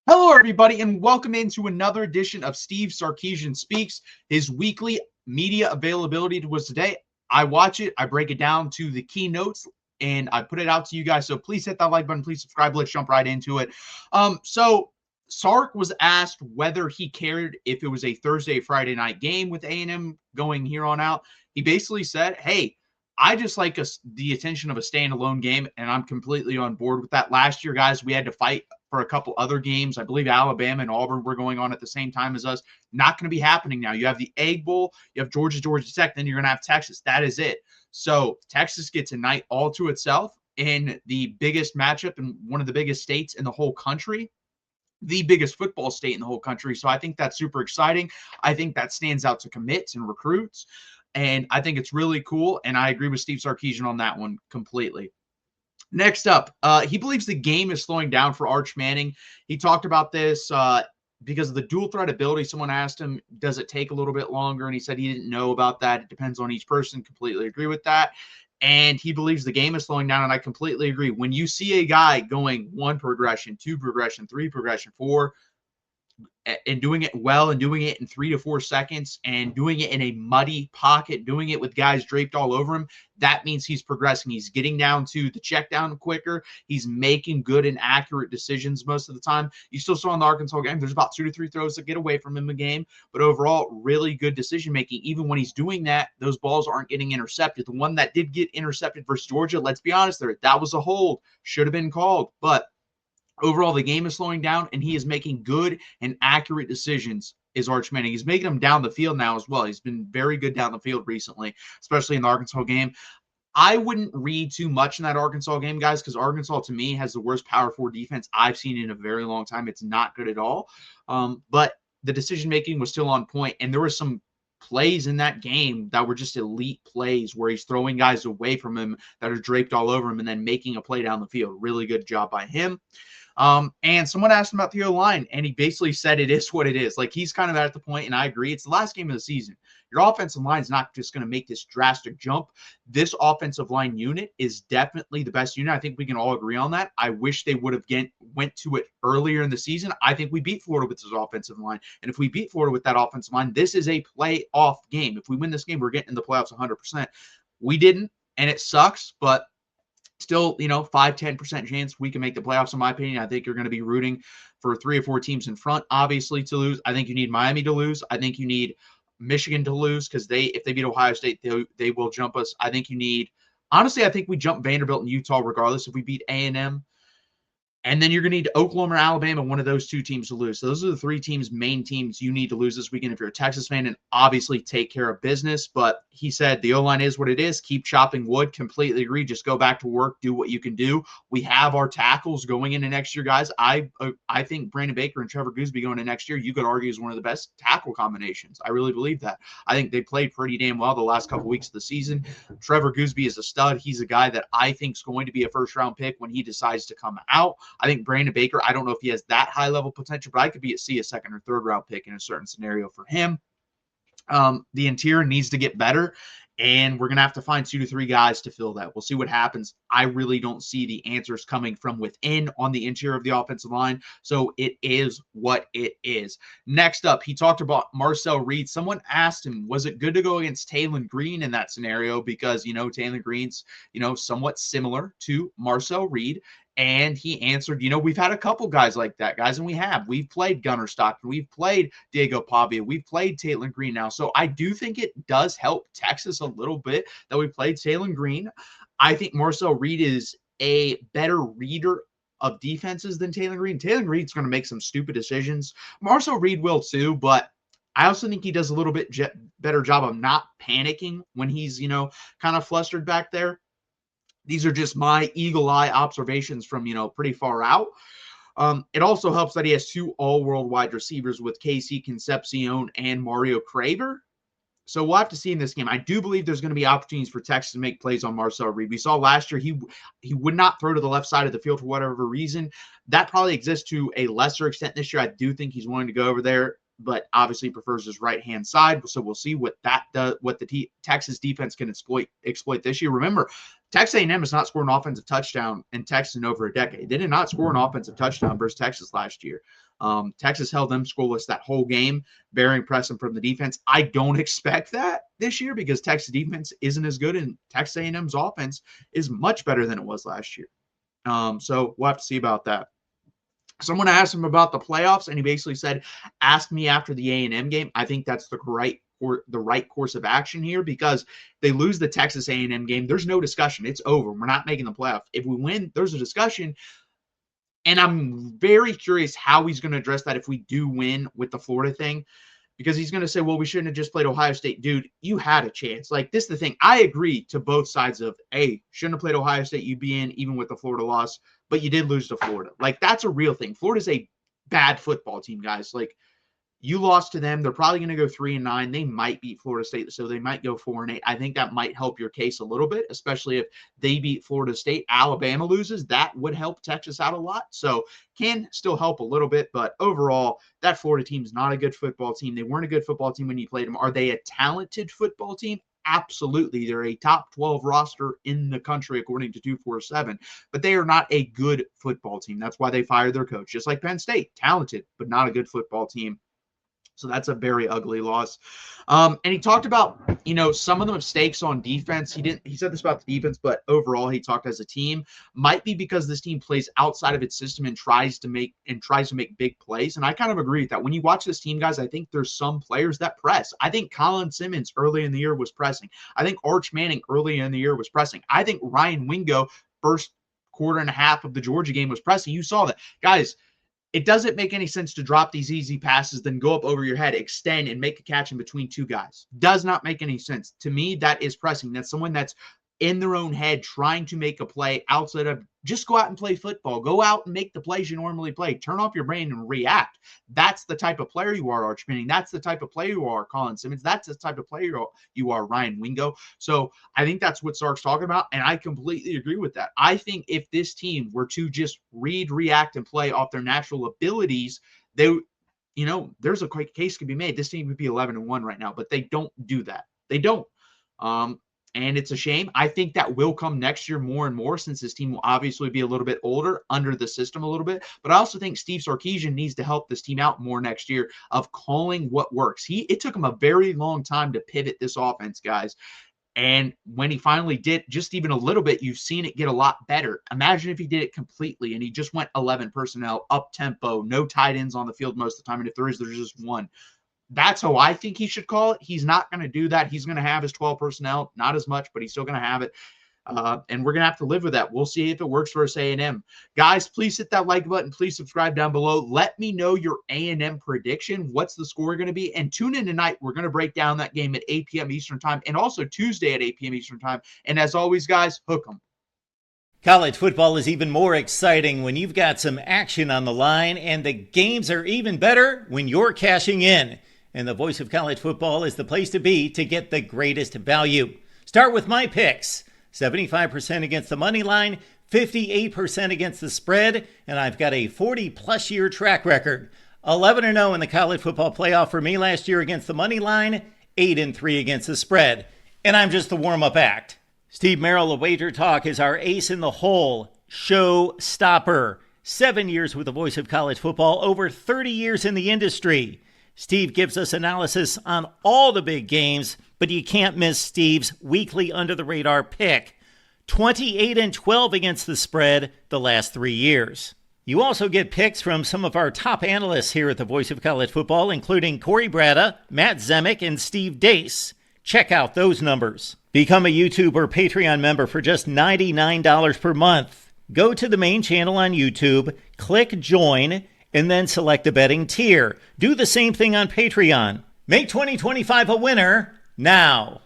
Hello, everybody, and welcome into another edition of Steve Sarkisian Speaks. His weekly media availability was today. I watch it, I break it down to the keynotes, and I put it out to you guys. So please hit that like button, please subscribe. Let's jump right into it. So Sark was asked whether he cared if it was a Thursday, Friday night game with A&M going here on out. He basically said, "Hey, I just like the attention of a standalone game, and I'm completely on board with that. Last year, guys, we had to fight for a couple other games. I believe Alabama and Auburn were going on at the same time as us. Not going to be happening now. You have the Egg Bowl, you have Georgia Tech, then you're going to have Texas. That is it. So Texas gets a night all to itself in the biggest matchup in one of the biggest states in the whole country, the biggest football state in the whole country. So I think that's super exciting. I think that stands out to commits and recruits. And I think it's really cool. And I agree with Steve Sarkisian on that one completely. Next up, he believes the game is slowing down for Arch Manning. He talked about this because of the dual threat ability. Someone asked him, does it take a little bit longer? And he said he didn't know about that. It depends on each person. Completely agree with that. And he believes the game is slowing down, and I completely agree. When you see a guy going one progression, two progression, three progression, four, and doing it well and doing it in 3 to 4 seconds and doing it in a muddy pocket, doing it with guys draped all over him, that means he's progressing. He's getting down to the check down quicker. He's making good and accurate decisions most of the time. You still saw in the Arkansas game, there's about 2 to 3 throws that get away from him a game, but overall, really good decision making. Even when he's doing that, those balls aren't getting intercepted. The one that did get intercepted versus Georgia, let's be honest there, that was a hold. Should have been called, but overall, the game is slowing down, and he is making good and accurate decisions, is Arch Manning. He's making them down the field now as well. He's been very good down the field recently, especially in the Arkansas game. I wouldn't read too much in that Arkansas game, guys, because Arkansas, to me, has the worst Power 4 defense I've seen in a very long time. It's not good at all. But the decision-making was still on point, and there were some plays in that game that were just elite plays where he's throwing guys away from him that are draped all over him and then making a play down the field. Really good job by him. And someone asked him about the O-line, and he basically said it is what it is. Like, he's kind of at the point, and I agree, it's the last game of the season. Your offensive line is not just going to make this drastic jump. This offensive line unit is definitely the best unit. I think we can all agree on that. I wish they would have went to it earlier in the season. I think we beat Florida with this offensive line. And if we beat Florida with that offensive line, this is a playoff game. If we win this game, we're getting in the playoffs 100%. We didn't, and it sucks, but still, 5-10% chance we can make the playoffs, in my opinion. I think you're going to be rooting for 3 or 4 teams in front, obviously, to lose. I think you need Miami to lose. I think you need Michigan to lose because if they beat Ohio State, they will jump us. I think I think we jump Vanderbilt and Utah regardless if we beat A&M. And then you're going to need Oklahoma or Alabama, one of those 2 teams to lose. So those are the 3 main teams you need to lose this weekend if you're a Texas fan, and obviously take care of business. But he said the O-line is what it is. Keep chopping wood. Completely agree. Just go back to work. Do what you can do. We have our tackles going into next year, guys. I think Brandon Baker and Trevor Goosby going into next year, you could argue is one of the best tackle combinations. I really believe that. I think they played pretty damn well the last couple weeks of the season. Trevor Goosby is a stud. He's a guy that I think is going to be a first-round pick when he decides to come out. I think Brandon Baker, I don't know if he has that high level potential, but I could see a second or third round pick in a certain scenario for him. The interior needs to get better, and we're going to have to find 2 to 3 guys to fill that. We'll see what happens. I really don't see the answers coming from within on the interior of the offensive line, so it is what it is. Next up, he talked about Marcel Reed. Someone asked him, was it good to go against Taylon Green in that scenario? Because, Taylon Green's, somewhat similar to Marcel Reed. And he answered, we've had a couple guys like that, guys, and we've played Gunnar Stockton, we've played Diego Pavia, we've played Taylon Green now. So I do think it does help Texas a little bit that we played Taylon Green. I think Marcel Reed is a better reader of defenses than Taylon Green. Taylon Green's going to make some stupid decisions. Marcel Reed will too, but I also think he does a little bit better job of not panicking when he's, kind of flustered back there. These are just my eagle eye observations from, pretty far out. It also helps that he has 2 all-world wide receivers with Casey Concepcion and Mario Craver. So we'll have to see in this game. I do believe there's going to be opportunities for Texas to make plays on Marcel Reed. We saw last year he would not throw to the left side of the field for whatever reason. That probably exists to a lesser extent this year. I do think he's willing to go over there. but obviously prefers his right-hand side. So we'll see what that does, what the Texas defense can exploit this year. Remember, Texas A&M has not scored an offensive touchdown in Texas in over a decade. They did not score an offensive touchdown versus Texas last year. Texas held them scoreless that whole game, bearing pressing from the defense. I don't expect that this year because Texas defense isn't as good, and Texas A&M's offense is much better than it was last year. So we'll have to see about that. Someone asked him about the playoffs, and he basically said, ask me after the A&M game. I think that's the right course of action here, because they lose the Texas A&M game. There's no discussion. It's over. We're not making the playoff. If we win, there's a discussion. And I'm very curious how he's going to address that if we do win with the Florida thing, because he's going to say, well, we shouldn't have just played Ohio State. Dude, you had a chance. Like, this is the thing. I agree to both sides of, hey, shouldn't have played Ohio State. You'd be in even with the Florida loss, but you did lose to Florida. Like, that's a real thing. Florida's a bad football team, guys. Like, you lost to them. They're probably going to go 3-9. They might beat Florida State, so they might go 4-8. I think that might help your case a little bit, especially if they beat Florida State. Alabama loses. That would help Texas out a lot. So can still help a little bit, but overall, that Florida team is not a good football team. They weren't a good football team when you played them. Are they a talented football team? Absolutely. They're a top 12 roster in the country, according to 247, but they are not a good football team. That's why they fired their coach, just like Penn State. Talented, but not a good football team. So that's a very ugly loss. And he talked about, some of the mistakes on defense. He said this about the defense, but overall he talked as a team. Might be because this team plays outside of its system and tries to make big plays. And I kind of agree with that. When you watch this team, guys, I think there's some players that press. I think Colin Simmons early in the year was pressing. I think Arch Manning early in the year was pressing. I think Ryan Wingo first quarter and a half of the Georgia game was pressing. You saw that. Guys, it doesn't make any sense to drop these easy passes, then go up over your head, extend, and make a catch in between two guys. Does not make any sense. To me, that is pressing. That's someone that's in their own head trying to make a play outside of just go out and play football. Go out and make the plays you normally play. Turn off your brain and react. That's the type of player you are, Arch Manning. That's the type of player you are, Colin Simmons. That's the type of player you are, Ryan Wingo. So I think that's what Sark's talking about, and I completely agree with that. I think if this team were to just read, react, and play off their natural abilities, there's a case could be made. This team would be 11-1 right now, but they don't do that. They don't. And it's a shame. I think that will come next year more and more, since this team will obviously be a little bit older, under the system a little bit. But I also think Steve Sarkisian needs to help this team out more next year of calling what works. It took him a very long time to pivot this offense, guys. And when he finally did, just even a little bit, you've seen it get a lot better. Imagine if he did it completely and he just went 11 personnel, up tempo, no tight ends on the field most of the time. And if there is, there's just one. That's how I think he should call it. He's not going to do that. He's going to have his 12 personnel, not as much, but he's still going to have it. And we're going to have to live with that. We'll see if it works for us A&M. Guys, please hit that like button. Please subscribe down below. Let me know your A&M prediction. What's the score going to be? And tune in tonight. We're going to break down that game at 8 p.m. Eastern time, and also Tuesday at 8 p.m. Eastern time. And as always, guys, hook 'em. College football is even more exciting when you've got some action on the line, and the games are even better when you're cashing in. And the Voice of College Football is the place to be to get the greatest value. Start with my picks. 75% against the money line, 58% against the spread, and I've got a 40-plus year track record. 11-0 in the college football playoff for me last year against the money line, 8-3 against the spread. And I'm just the warm-up act. Steve Merrill of Wager Talk is our ace in the hole, show stopper. 7 years with the Voice of College Football, over 30 years in the industry. Steve gives us analysis on all the big games, but you can't miss Steve's weekly under-the-radar pick. 28-12 against the spread the last 3 years. You also get picks from some of our top analysts here at the Voice of College Football, including Corey Bratta, Matt Zemek, and Steve Dace. Check out those numbers. Become a YouTube or Patreon member for just $99 per month. Go to the main channel on YouTube, click Join, and then select the betting tier. Do the same thing on Patreon. Make 2025 a winner now.